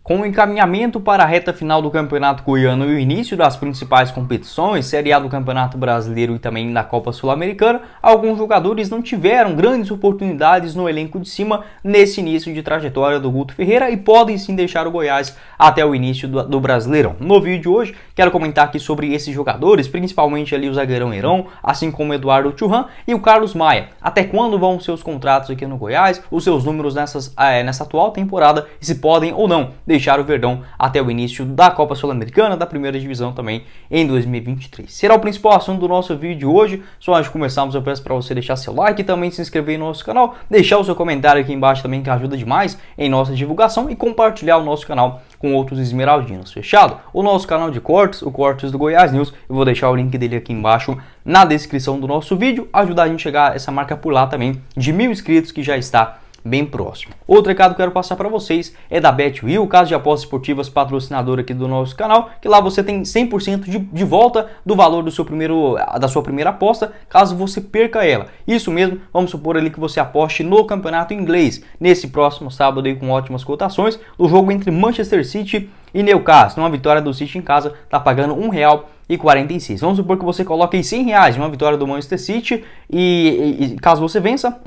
Com o encaminhamento para a reta final do Campeonato Goiano e o início das principais competições, Série A do Campeonato Brasileiro e também da Copa Sul-Americana, alguns jogadores não tiveram grandes oportunidades no elenco de cima nesse início de trajetória do Guto Ferreira e podem sim deixar o Goiás até o início do Brasileirão. No vídeo de hoje, quero comentar aqui sobre esses jogadores, principalmente ali o zagueirão Heron, assim como o Eduardo Churran e o Carlos Maia. Até quando vão seus contratos aqui no Goiás, os seus números nessa atual temporada, e se podem ou não deixar o Verdão até o início da Copa Sul-Americana, da primeira divisão também em 2023. Será o principal assunto do nosso vídeo de hoje. Só antes de começarmos, eu peço para você deixar seu like e também se inscrever no nosso canal, deixar o seu comentário aqui embaixo também, que ajuda demais em nossa divulgação, e compartilhar o nosso canal com outros esmeraldinos. Fechado? O nosso canal de cortes, o Cortes do Goiás News, eu vou deixar o link dele aqui embaixo na descrição do nosso vídeo, ajudar a gente a chegar a essa marca por lá também de 1000 inscritos, que já está bem próximo. Outro recado que eu quero passar para vocês é da BetWill, casa de apostas esportivas patrocinadora aqui do nosso canal, que lá você tem 100% de volta do valor da sua primeira aposta, caso você perca ela. Isso mesmo, vamos supor ali que você aposte no campeonato inglês, nesse próximo sábado aí, com ótimas cotações, do jogo entre Manchester City e Newcastle. Uma vitória do City em casa tá pagando R$1,46. Vamos supor que você coloque R$100 em uma vitória do Manchester City e caso você vença,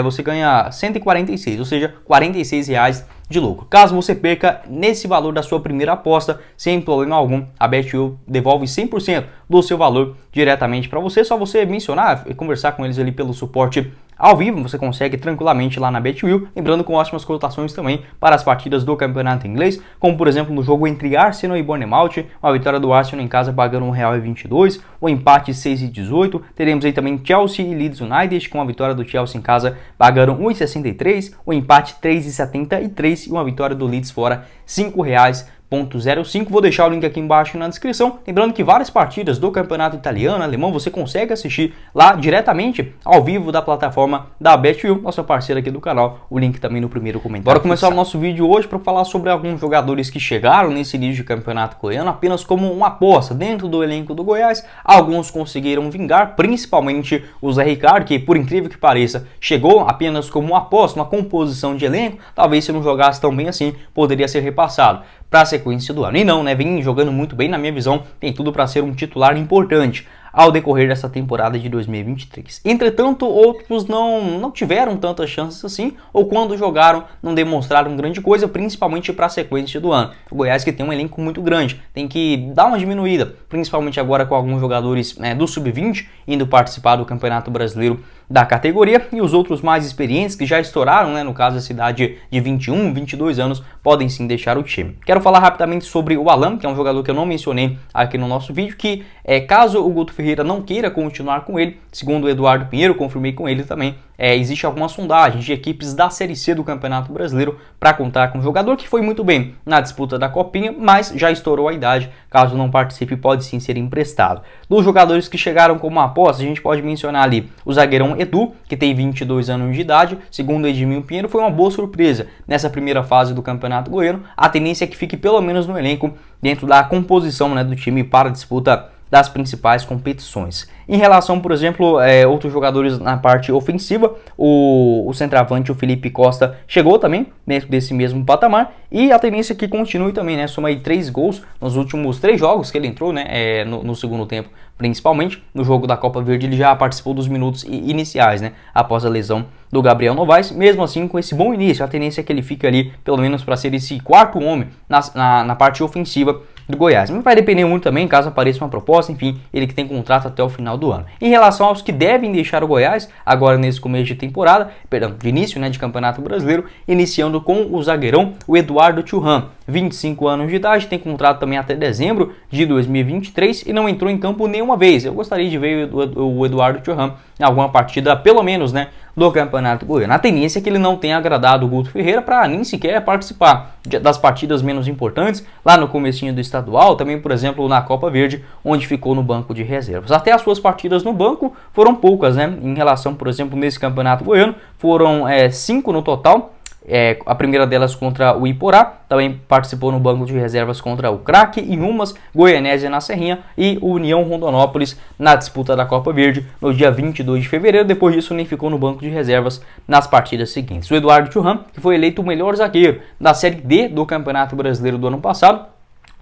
você ganha 146, ou seja, R$46 de lucro. Caso você perca nesse valor da sua primeira aposta, sem problema algum, a BetWill devolve 100% do seu valor diretamente para você. Só você mencionar e conversar com eles ali pelo suporte ao vivo, você consegue tranquilamente lá na BetWill, lembrando com ótimas cotações também para as partidas do campeonato inglês, como por exemplo no jogo entre Arsenal e Bournemouth, uma vitória do Arsenal em casa pagando R$1,22, o empate 6,18, teremos aí também Chelsea e Leeds United, com a vitória do Chelsea em casa pagando R$1,63, o empate 3,73 e uma vitória do Leeds fora R$5,05. Vou deixar o link aqui embaixo na descrição. Lembrando que várias partidas do campeonato italiano, alemão, você consegue assistir lá diretamente ao vivo da plataforma da BetWill, nossa parceira aqui do canal. O link também no primeiro comentário. Bora começar o nosso vídeo hoje para falar sobre alguns jogadores que chegaram nesse início de campeonato goiano apenas como uma aposta dentro do elenco do Goiás. Alguns conseguiram vingar, principalmente o Zé Ricardo, que por incrível que pareça chegou apenas como uma aposta, uma composição de elenco. Talvez se não jogasse tão bem assim, poderia ser repassado para a sequência do ano. E não, né? Vem jogando muito bem, na minha visão, tem tudo para ser um titular importante ao decorrer dessa temporada de 2023. Entretanto, outros não tiveram tantas chances assim, ou quando jogaram não demonstraram grande coisa, principalmente para a sequência do ano. O Goiás, que tem um elenco muito grande, tem que dar uma diminuída, principalmente agora com alguns jogadores do Sub-20 indo participar do Campeonato Brasileiro da categoria, e os outros mais experientes que já estouraram, no caso a cidade de 21, 22 anos, podem sim deixar o time. Quero falar rapidamente sobre o Alan, que é um jogador que eu não mencionei aqui no nosso vídeo, que caso o Guto Ferreira não queira continuar com ele, segundo o Eduardo Pinheiro, confirmei com ele também, existe alguma sondagem de equipes da Série C do Campeonato Brasileiro para contar com um jogador que foi muito bem na disputa da Copinha, mas já estourou a idade, caso não participe pode sim ser emprestado. Dos jogadores que chegaram como uma aposta, a gente pode mencionar ali o zagueirão Edu, que tem 22 anos de idade, segundo Edmilson Pinheiro, foi uma boa surpresa nessa primeira fase do Campeonato Goiano. A tendência é que fique pelo menos no elenco, dentro da composição do time para a disputa das principais competições. Em relação, por exemplo, outros jogadores na parte ofensiva, o centroavante, o Felipe Costa, chegou também dentro desse mesmo patamar, e a tendência é que continue também, soma aí 3 gols nos últimos 3 jogos que ele entrou, no segundo tempo, principalmente no jogo da Copa Verde ele já participou dos minutos iniciais, após a lesão do Gabriel Novaes. Mesmo assim, com esse bom início, a tendência é que ele fique ali, pelo menos para ser esse quarto homem na parte ofensiva do Goiás. Mas vai depender muito também, caso apareça uma proposta, enfim, ele que tem contrato até o final do ano. Em relação aos que devem deixar o Goiás, agora nesse começo de temporada, de início de Campeonato Brasileiro, iniciando com o zagueirão, o Eduardo Churran, 25 anos de idade, tem contrato também até dezembro de 2023 e não entrou em campo nenhuma vez. Eu gostaria de ver o Eduardo Churran em alguma partida, pelo menos, do Campeonato Goiano. A tendência é que ele não tenha agradado o Guto Ferreira para nem sequer participar das partidas menos importantes, lá no comecinho do estadual, também, por exemplo, na Copa Verde, onde ficou no banco de reservas. Até as suas partidas no banco foram poucas, em relação, por exemplo, nesse Campeonato Goiano, foram 5 no total. a primeira delas contra o Iporá, também participou no banco de reservas contra o Craque, Inhumas, Goianésia na Serrinha e o União Rondonópolis na disputa da Copa Verde no dia 22 de fevereiro. Depois disso, nem ficou no banco de reservas nas partidas seguintes. O Eduardo Churran, que foi eleito o melhor zagueiro da Série D do Campeonato Brasileiro do ano passado,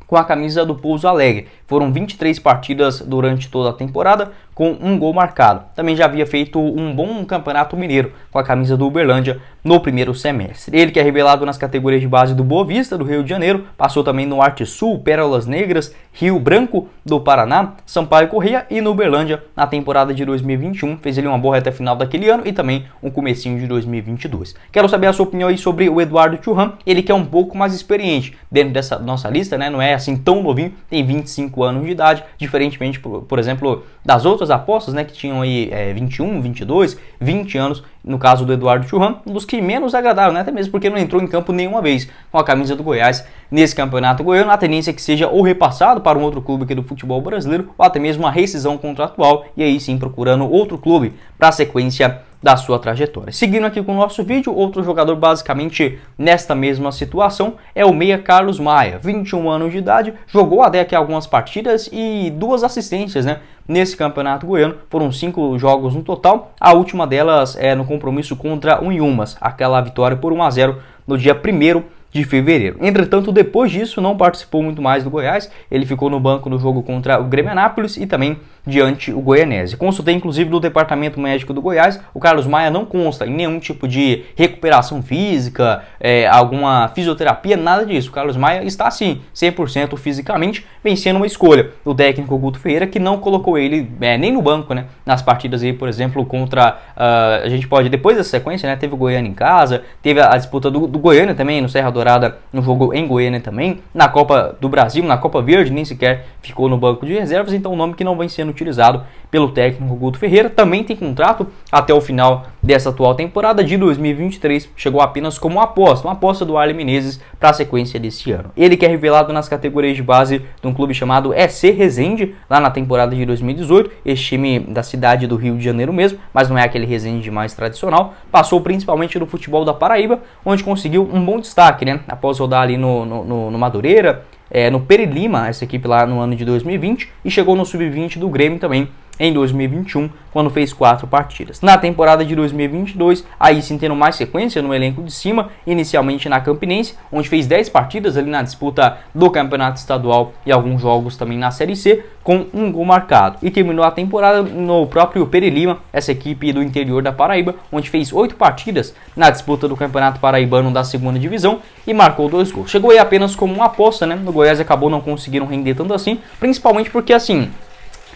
com a camisa do Pouso Alegre. Foram 23 partidas durante toda a temporada, com um gol marcado. Também já havia feito um bom campeonato mineiro com a camisa do Uberlândia no primeiro semestre. Ele que é revelado nas categorias de base do Boa Vista, do Rio de Janeiro, passou também no Arte Sul, Pérolas Negras, Rio Branco do Paraná, Sampaio Corrêa e no Uberlândia na temporada de 2021. Fez ele uma boa reta final daquele ano e também um comecinho de 2022. Quero saber a sua opinião aí sobre o Eduardo Churran, ele que é um pouco mais experiente dentro dessa nossa lista, né? Não é assim tão novinho, tem 25 anos de idade, diferentemente, por exemplo, das outras apostas, né, que tinham aí 21, 22, 20 anos, no caso do Eduardo Churran, um dos que menos agradaram, né, até mesmo porque não entrou em campo nenhuma vez com a camisa do Goiás nesse campeonato goiano. A tendência é que seja ou repassado para um outro clube aqui do futebol brasileiro, ou até mesmo uma rescisão contratual, e aí sim procurando outro clube para a sequência da sua trajetória. Seguindo aqui com o nosso vídeo, outro jogador basicamente nesta mesma situação é o meia Carlos Maia, 21 anos de idade, jogou até aqui algumas partidas e 2 assistências, né? Nesse campeonato goiano, foram 5 jogos no total, a última delas é no compromisso contra o Inhumas, aquela vitória por 1-0 no dia 1º de fevereiro. Entretanto, depois disso, não participou muito mais do Goiás, ele ficou no banco no jogo contra o Grêmio Anápolis e também diante o Goianésia. Consultei inclusive no departamento médico do Goiás, o Carlos Maia não consta em nenhum tipo de recuperação física, alguma fisioterapia, nada disso. O Carlos Maia está assim, 100% fisicamente, vencendo uma escolha do técnico Guto Ferreira, que não colocou ele nem no banco, né, nas partidas aí, por exemplo, contra, a gente pode, depois dessa sequência, né, teve o Goiânia em casa, teve a disputa do Goiânia também, no Serra Dourada, no jogo em Goiânia também, na Copa do Brasil, na Copa Verde, nem sequer ficou no banco de reservas, então o nome que não vem sendo utilizado pelo técnico Guto Ferreira. Também tem contrato até o final dessa atual temporada de 2023, chegou apenas como uma aposta do Arlen Menezes para a sequência desse ano. Ele que é revelado nas categorias de base de um clube chamado EC Resende, lá na temporada de 2018, esse time da cidade do Rio de Janeiro mesmo, mas não é aquele Resende mais tradicional, passou principalmente no futebol da Paraíba, onde conseguiu um bom destaque, né, após rodar ali no Madureira, no Perilima, essa equipe lá no ano de 2020, e chegou no Sub-20 do Grêmio também em 2021, quando fez 4 partidas. Na temporada de 2022, aí sim tendo mais sequência no elenco de cima, inicialmente na Campinense, onde fez 10 partidas ali na disputa do Campeonato Estadual e alguns jogos também na Série C, com um gol marcado. E terminou a temporada no próprio Perilima, essa equipe do interior da Paraíba, onde fez 8 partidas na disputa do Campeonato Paraibano da 2ª Divisão e marcou 2 gols. Chegou aí apenas como uma aposta, né? No Goiás acabou não conseguindo render tanto assim, principalmente porque assim,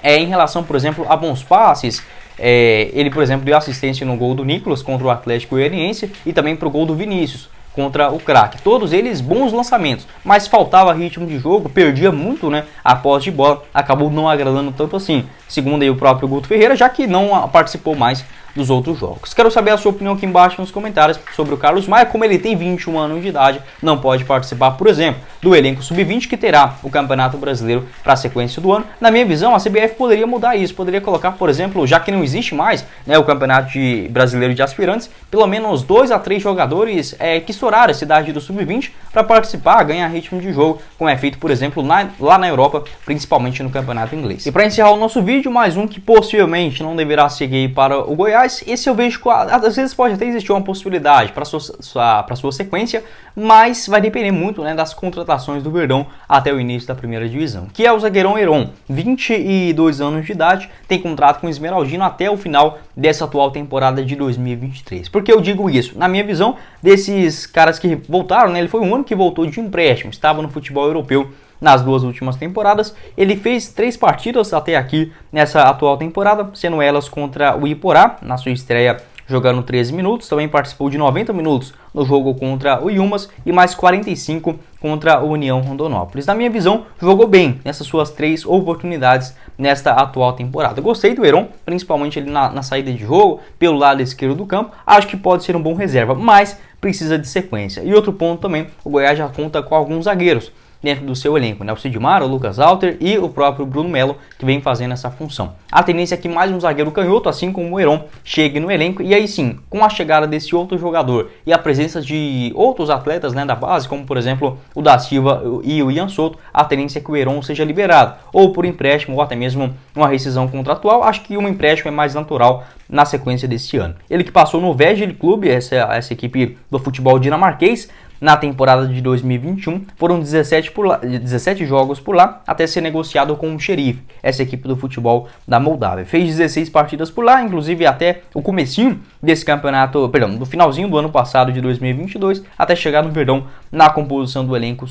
em relação, por exemplo, a bons passes, ele, por exemplo, deu assistência no gol do Nicolas contra o Atlético Goianiense e também para o gol do Vinícius contra o Craque. Todos eles bons lançamentos, mas faltava ritmo de jogo, perdia muito, né, a posse de bola, acabou não agradando tanto assim, segundo aí o próprio Guto Ferreira, já que não participou mais dos outros jogos. Quero saber a sua opinião aqui embaixo nos comentários sobre o Carlos Maia. Como ele tem 21 anos de idade, não pode participar, por exemplo, do elenco Sub-20 que terá o Campeonato Brasileiro para a sequência do ano. Na minha visão, a CBF poderia mudar isso, poderia colocar, por exemplo, já que não existe mais, né, o Campeonato Brasileiro de Aspirantes, pelo menos 2 a 3 jogadores que estouraram a cidade do Sub-20 para participar, ganhar ritmo de jogo, como é feito, por exemplo, lá na Europa, principalmente no Campeonato Inglês. E para encerrar o nosso vídeo, mais um que possivelmente não deverá seguir para o Goiás. Esse eu vejo que às vezes pode até existir uma possibilidade para sua sequência, mas vai depender muito, né, das contratações do Verdão até o início da 1ª divisão, que é o zagueirão Heron, 22 anos de idade, tem contrato com o Esmeraldino até o final dessa atual temporada de 2023. Por que eu digo isso? Na minha visão, desses caras que voltaram, né, ele foi o único que voltou de empréstimo, estava no futebol europeu nas 2 últimas temporadas. Ele fez 3 partidas até aqui nessa atual temporada, sendo elas contra o Iporá, na sua estreia jogando 13 minutos, também participou de 90 minutos no jogo contra o Inhumas e mais 45 contra o União Rondonópolis. Na minha visão, jogou bem nessas suas 3 oportunidades nesta atual temporada. Gostei do Heron, principalmente ele na saída de jogo, pelo lado esquerdo do campo, acho que pode ser um bom reserva, mas precisa de sequência. E outro ponto também, o Goiás já conta com alguns zagueiros, dentro do seu elenco, né? O Sidmar, o Lucas Alter e o próprio Bruno Melo, que vem fazendo essa função. A tendência é que mais um zagueiro canhoto, assim como o Heron, chegue no elenco, e aí sim, com a chegada desse outro jogador e a presença de outros atletas, né, da base, como por exemplo o da Silva e o Ian Souto, a tendência é que o Heron seja liberado, ou por empréstimo, ou até mesmo uma rescisão contratual. Acho que um empréstimo é mais natural na sequência desse ano. Ele que passou no Vejle Clube, essa equipe do futebol dinamarquês, na temporada de 2021, foram 17 jogos por lá, até ser negociado com o Sheriff, essa equipe do futebol da Moldávia. Fez 16 partidas por lá, inclusive até o comecinho desse campeonato, perdão, do finalzinho do ano passado de 2022, até chegar no Verdão na composição do elenco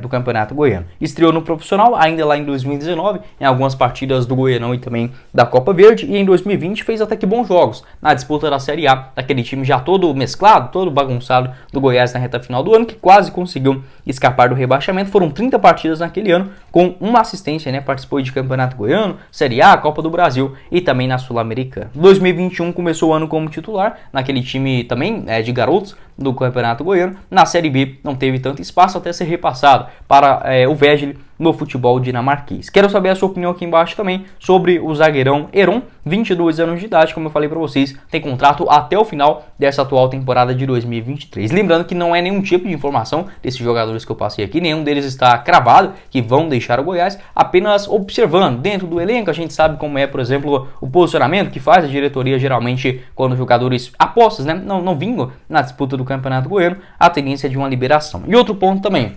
do Campeonato Goiano. Estreou no profissional ainda lá em 2019, em algumas partidas do Goianão e também da Copa Verde, e em 2020 fez até que bons jogos na disputa da Série A, daquele time já todo mesclado, todo bagunçado do Goiás na reta final do ano, que quase conseguiu escapar do rebaixamento. Foram 30 partidas naquele ano, com uma assistência, né? Participou de Campeonato Goiano, Série A, Copa do Brasil e também na Sul-Americana. 2021 começou o ano como titular, naquele time também de garotos do Campeonato Goiano. Na Série B não teve tanto espaço até ser repassado para o Vejle no futebol dinamarquês. Quero saber a sua opinião aqui embaixo também sobre o zagueirão Heron, 22 anos de idade, como eu falei para vocês, tem contrato até o final dessa atual temporada de 2023. Lembrando que não é nenhum tipo de informação desses jogadores que eu passei aqui, nenhum deles está cravado que vão deixar o Goiás, apenas observando dentro do elenco. A gente sabe como é, por exemplo, o posicionamento que faz a diretoria geralmente quando os jogadores apostas, né, não vingam na disputa do Campeonato Goiano, a tendência é de uma liberação. E outro ponto também,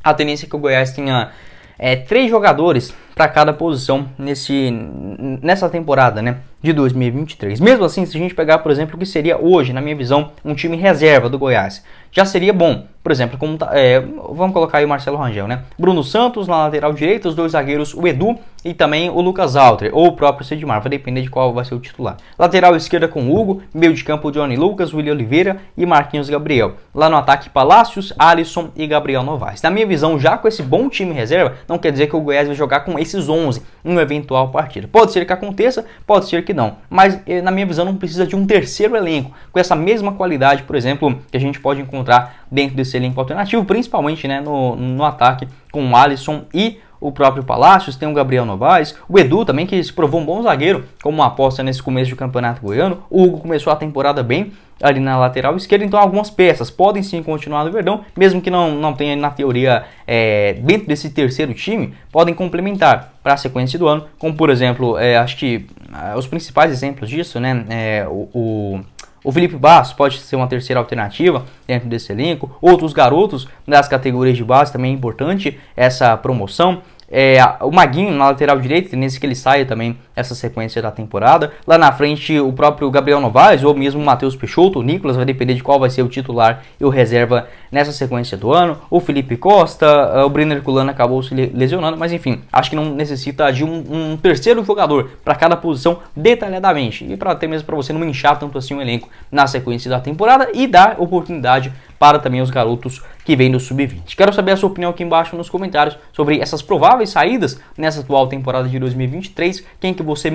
a tendência é que o Goiás tenha 3 jogadores para cada posição nessa temporada, né, de 2023. Mesmo assim, se a gente pegar, por exemplo, o que seria hoje, na minha visão, um time reserva do Goiás, já seria bom. Por exemplo, como vamos colocar aí o Marcelo Rangel, né? Bruno Santos na lateral direita, os 2 zagueiros, o Edu e também o Lucas Alter, ou o próprio Sidmar, vai depender de qual vai ser o titular. Lateral esquerda com o Hugo, meio de campo Johnny Lucas, William Oliveira e Marquinhos Gabriel. Lá no ataque, Palácios, Alisson e Gabriel Novaes. Na minha visão, já com esse bom time reserva, não quer dizer que o Goiás vai jogar com esses 11 em uma eventual partida. Pode ser que aconteça, pode ser que não. Mas, na minha visão, não precisa de um terceiro elenco com essa mesma qualidade, por exemplo, que a gente pode encontrar dentro desse elenco alternativo, principalmente, né, no ataque com o Alisson e o próprio Palácios. Tem o Gabriel Novaes, o Edu também, que se provou um bom zagueiro como uma aposta nesse começo do Campeonato Goiano. O Hugo começou a temporada bem ali na lateral esquerda, então algumas peças podem sim continuar no Verdão, mesmo que não tenha na teoria dentro desse terceiro time, podem complementar para a sequência do ano, como por exemplo, acho que os principais exemplos disso, né, o Felipe Bastos pode ser uma terceira alternativa dentro desse elenco. Outros garotos das categorias de base também é importante essa promoção. O Maguinho na lateral direita, tendência que ele saia também essa sequência da temporada. Lá na frente o próprio Gabriel Novaes ou mesmo o Matheus Peixoto, o Nicolas, vai depender de qual vai ser o titular e o reserva nessa sequência do ano. O Felipe Costa, o Brenner Culano acabou se lesionando, mas enfim, acho que não necessita de um terceiro jogador para cada posição detalhadamente, e para até mesmo para você não inchar tanto assim o elenco na sequência da temporada e dar oportunidade para também os garotos que vêm do Sub-20. Quero saber a sua opinião aqui embaixo nos comentários sobre essas prováveis saídas nessa atual temporada de 2023. Quem que você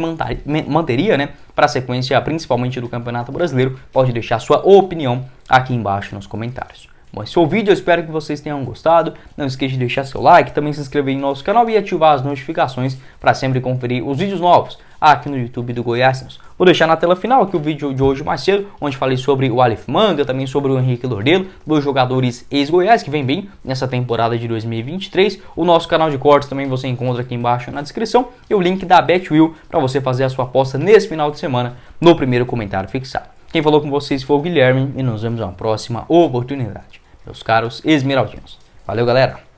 manteria, né, para a sequência, principalmente do Campeonato Brasileiro? Pode deixar sua opinião aqui embaixo nos comentários. Bom, esse foi o vídeo, eu espero que vocês tenham gostado. Não esqueça de deixar seu like, também se inscrever em nosso canal e ativar as notificações para sempre conferir os vídeos novos aqui no YouTube do Goiás. Vou deixar na tela final aqui o vídeo de hoje mais cedo, onde falei sobre o Aleph Manga, também sobre o Henrique Lordelo, 2 jogadores ex-Goiás que vem bem nessa temporada de 2023. O nosso canal de cortes também você encontra aqui embaixo na descrição, e o link da BetWill para você fazer a sua aposta nesse final de semana no primeiro comentário fixado. Quem falou com vocês foi o Guilherme e nos vemos na próxima oportunidade, meus caros esmeraldinos. Valeu, galera!